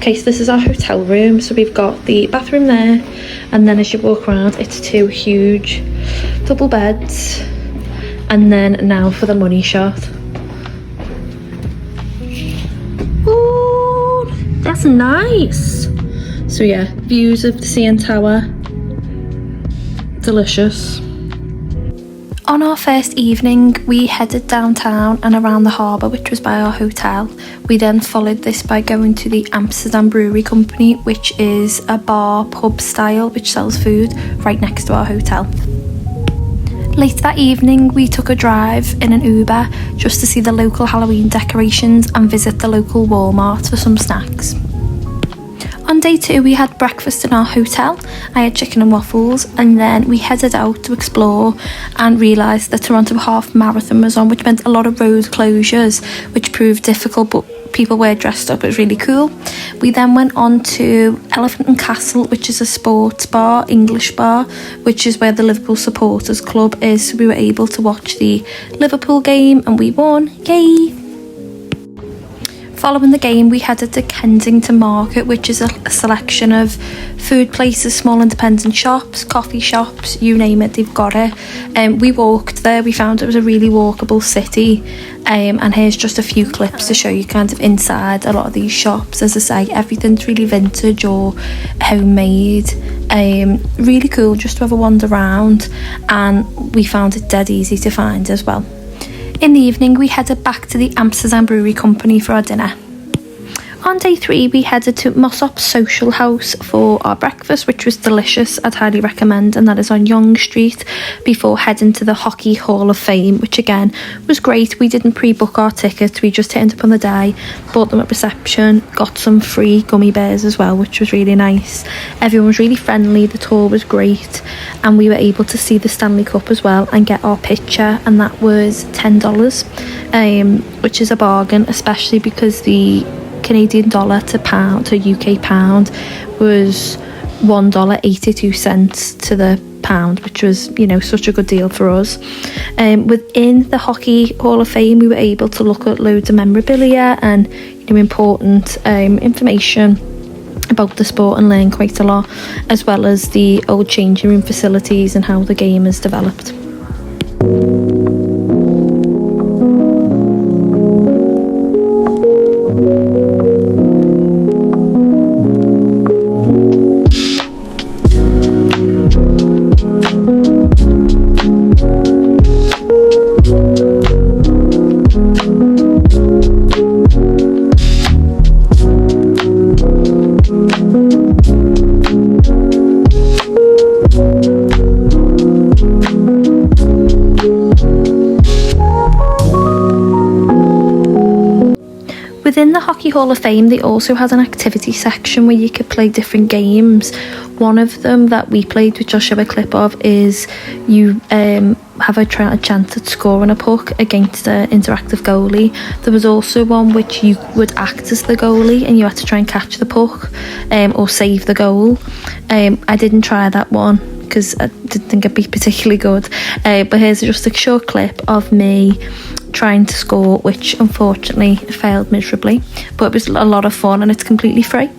Okay, so this is our hotel room. So we've got the bathroom there, and then as you walk around, it's 2 huge double beds. And then now for the money shot. Ooh, that's nice. So yeah, views of the CN Tower. Delicious. On our first evening, we headed downtown and around the harbour, which was by our hotel. We then followed this by going to the Amsterdam Brewery Company, which is a bar pub style which sells food right next to our hotel. Later that evening, we took a drive in an Uber just to see the local Halloween decorations and visit the local Walmart for some snacks. On day 2, we had breakfast in our hotel. I had chicken and waffles, and then we headed out to explore and realised the Toronto Half Marathon was on, which meant a lot of road closures, which proved difficult, but people were dressed up. It was really cool. We then went on to Elephant and Castle, which is a sports bar, English bar, which is where the Liverpool Supporters Club is. So we were able to watch the Liverpool game and we won. Yay! Following the game, we headed to Kensington Market, which is a selection of food places, small independent shops, coffee shops, you name it, they've got it. We walked there, we found it was a really walkable city, and here's just a few clips to show you kind of inside a lot of these shops. As I say, everything's really vintage or homemade. Really cool just to have a wander around, and we found it dead easy to find as well. In the evening, we headed back to the Amsterdam Brewery Company for our dinner. On day 3, we headed to Mossop's Social House for our breakfast, which was delicious. I'd highly recommend, and that is on Yonge Street, before heading to the Hockey Hall of Fame, which again was great. We didn't pre-book our tickets, we just turned up on the day, bought them at reception, got some free gummy bears as well, which was really nice. Everyone was really friendly, the tour was great, and we were able to see the Stanley Cup as well and get our picture, and that was $10, which is a bargain, especially because the Canadian dollar to UK pound was $1.82 to the pound, which was, you know, such a good deal for us. Within the Hockey Hall of Fame, we were able to look at loads of memorabilia and, you know, important information about the sport and learn quite a lot, as well as the old changing room facilities and how the game has developed. Within the Hockey Hall of Fame, they also had an activity section where you could play different games. One of them that we played, which I'll show a clip of, is you have a chance at scoring a puck against an interactive goalie. There was also one which you would act as the goalie and you had to try and catch the puck or save the goal. I didn't try that one because I didn't think it'd be particularly good. But here's just a short clip of me trying to score, which unfortunately failed miserably, but it was a lot of fun and it's completely free.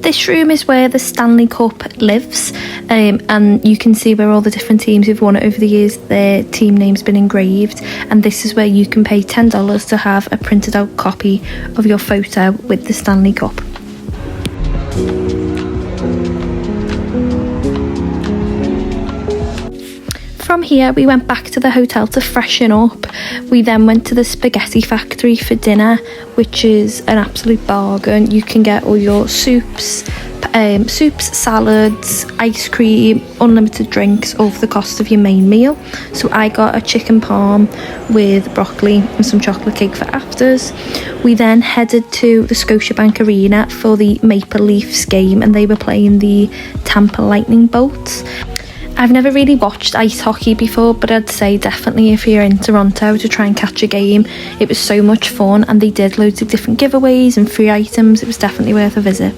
This room is where the Stanley Cup lives, and you can see where all the different teams who've won it over the years, their team name's been engraved, and this is where you can pay $10 to have a printed out copy of your photo with the Stanley Cup. From here, we went back to the hotel to freshen up. We then went to the Spaghetti Factory for dinner, which is an absolute bargain. You can get all your soups, salads, ice cream, unlimited drinks, all for the cost of your main meal. So I got a chicken parm with broccoli and some chocolate cake for afters. We then headed to the Scotiabank Arena for the Maple Leafs game, and they were playing the Tampa Lightning Bolts. I've never really watched ice hockey before, but I'd say definitely if you're in Toronto to try and catch a game. It was so much fun, and they did loads of different giveaways and free items. It was definitely worth a visit.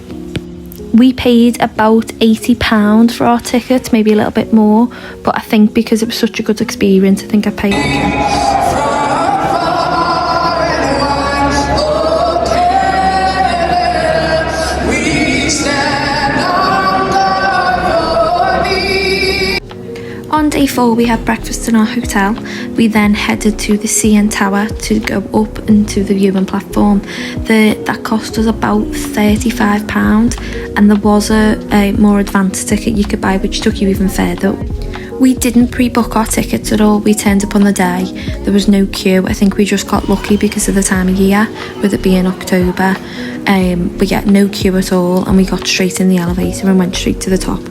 We paid about £80 for our ticket, maybe a little bit more, but I think because it was such a good experience, I think I paid it. On day 4 we had breakfast in our hotel. We then headed to the CN Tower to go up into the viewing platform. That cost us about £35, and there was a more advanced ticket you could buy which took you even further. We didn't pre-book our tickets at all. We turned up on the day. There was no queue. I think we just got lucky because of the time of year, with it being October. But yeah, no queue at all, and we got straight in the elevator and went straight to the top.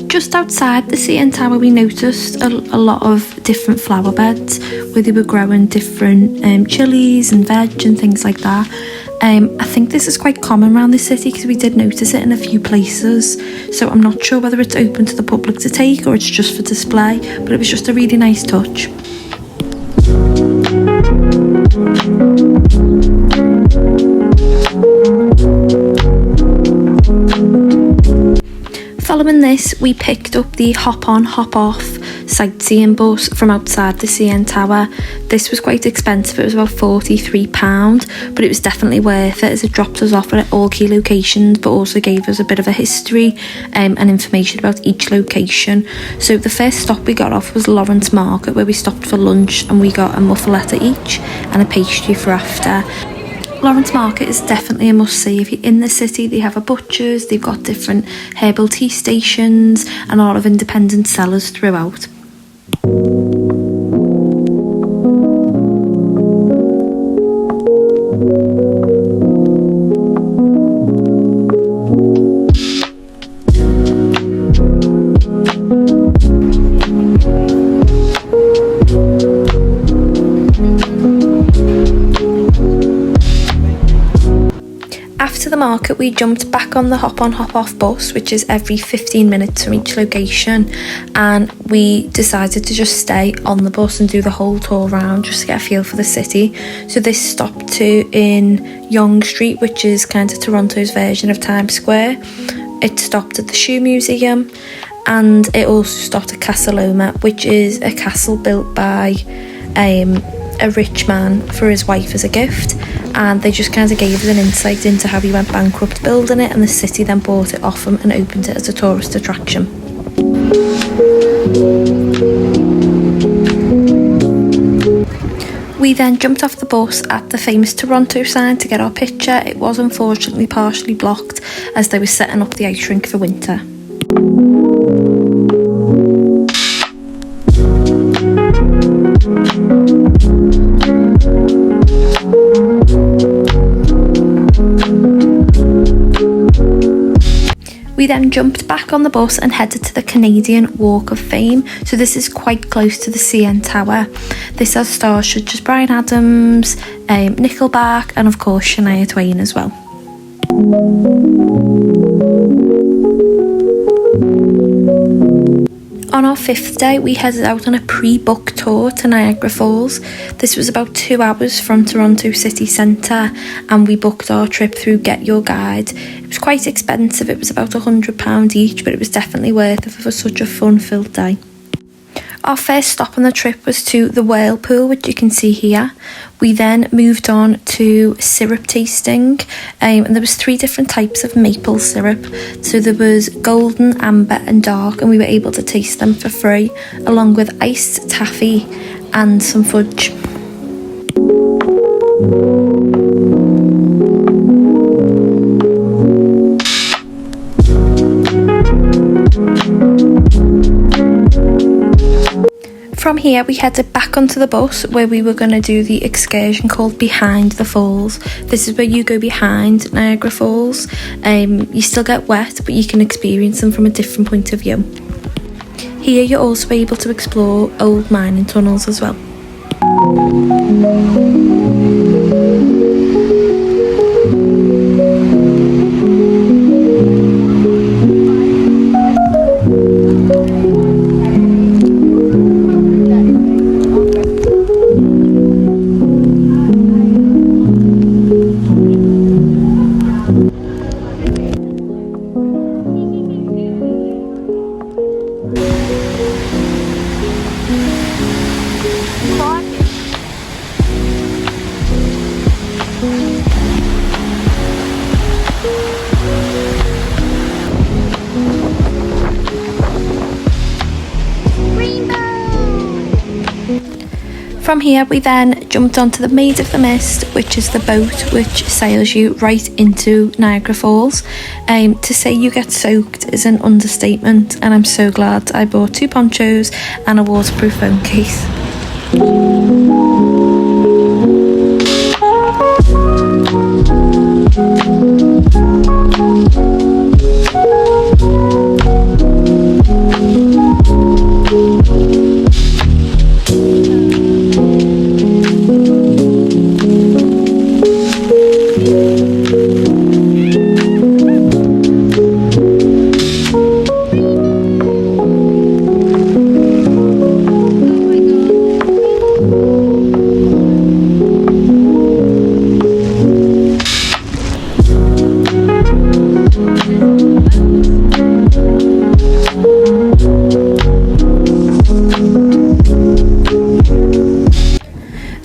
Just outside the CN Tower we noticed a lot of different flower beds where they were growing different chilies and veg and things like that. I think this is quite common around the city because we did notice it in a few places, so I'm not sure whether it's open to the public to take or it's just for display, but it was just a really nice touch. Following this, we picked up the hop-on, hop-off sightseeing bus from outside the CN Tower. This was quite expensive, it was about £43, but it was definitely worth it as it dropped us off at all key locations, but also gave us a bit of a history and information about each location. So the first stop we got off was Lawrence Market, where we stopped for lunch, and we got a muffaletta each and a pastry for after. Lawrence Market is definitely a must-see. If you're in the city, they have a butcher's, they've got different herbal tea stations and a lot of independent sellers throughout. After the market, we jumped back on the hop-on, hop-off bus, which is every 15 minutes from each location, and we decided to just stay on the bus and do the whole tour around just to get a feel for the city. So this stopped in Yonge Street, which is kind of Toronto's version of Times Square. It stopped at the Shoe Museum, and it also stopped at Castleloma, which is a castle built by a rich man for his wife as a gift, and they just kind of gave us an insight into how he went bankrupt building it, and the city then bought it off him and opened it as a tourist attraction. We then jumped off the bus at the famous Toronto sign to get our picture. It was unfortunately partially blocked as they were setting up the ice rink for winter. We then jumped back on the bus and headed to the Canadian Walk of Fame. So this is quite close to the CN Tower. This has stars such as Bryan Adams, Nickelback, and of course Shania Twain as well. On our 5th day, we headed out on a pre-booked tour to Niagara Falls. This was about 2 hours from Toronto city centre, and we booked our trip through Get Your Guide. It was quite expensive, it was about £100 each, but it was definitely worth it for such a fun-filled day. Our first stop on the trip was to the Whirlpool, which you can see here. We then moved on to syrup tasting, and there was 3 different types of maple syrup. So there was golden, amber and dark, and we were able to taste them for free, along with iced taffy and some fudge. From From here we headed back onto the bus where we were going to do the excursion called Behind the Falls. This is where you go behind Niagara Falls. You still get wet, but you can experience them from a different point of view. Here you're also able to explore old mining tunnels as well. From here we then jumped onto the Maid of the Mist, which is the boat which sails you right into Niagara Falls. To say you get soaked is an understatement, and I'm so glad I bought 2 ponchos and a waterproof phone case.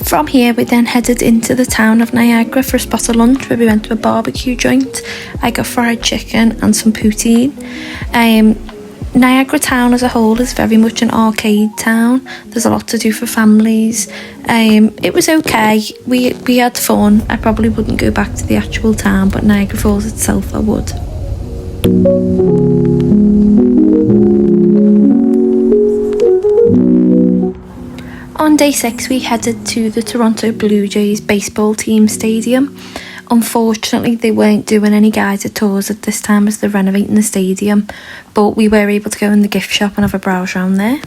From here we then headed into the town of Niagara for a spot of lunch where we went to a barbecue joint. I got fried chicken and some poutine. Niagara town as a whole is very much an arcade town. There's a lot to do for families. It was okay. We had fun. I probably wouldn't go back to the actual town, but Niagara Falls itself I would. On day 6 we headed to the Toronto Blue Jays baseball team stadium. Unfortunately they weren't doing any guided tours at this time as they're renovating the stadium, but we were able to go in the gift shop and have a browse around there.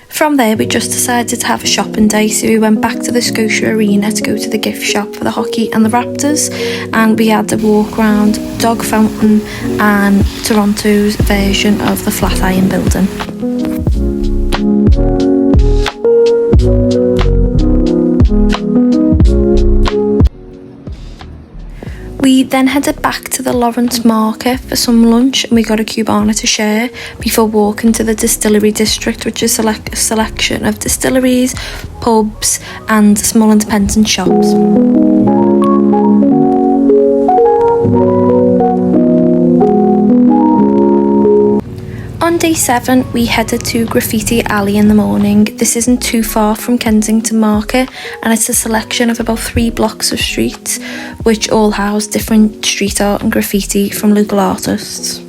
From there we just decided to have a shopping day, so we went back to the Scotia Arena to go to the gift shop for the hockey and the Raptors, and we had to walk around Dog Fountain and Toronto's version of the Flatiron Building. We then headed back to the Lawrence Market for some lunch, and we got a Cubana to share before walking to the distillery district, which is a selection of distilleries, pubs and small independent shops. On day 7 we headed to Graffiti Alley in the morning. This isn't too far from Kensington Market, and it's a selection of about 3 blocks of streets which all house different street art and graffiti from local artists.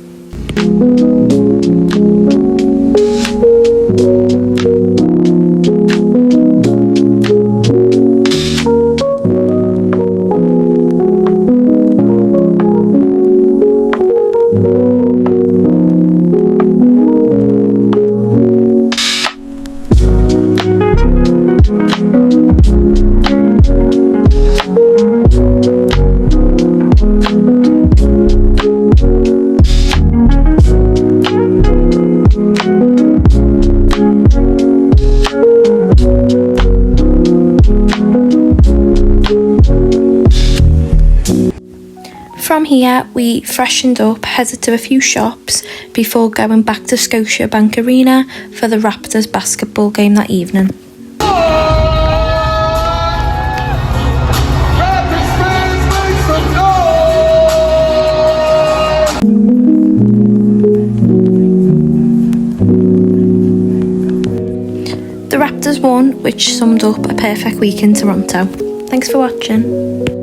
From here we freshened up, headed to a few shops before going back to Scotiabank Arena for the Raptors basketball game that evening. The Raptors won, which summed up a perfect week in Toronto. Thanks for watching.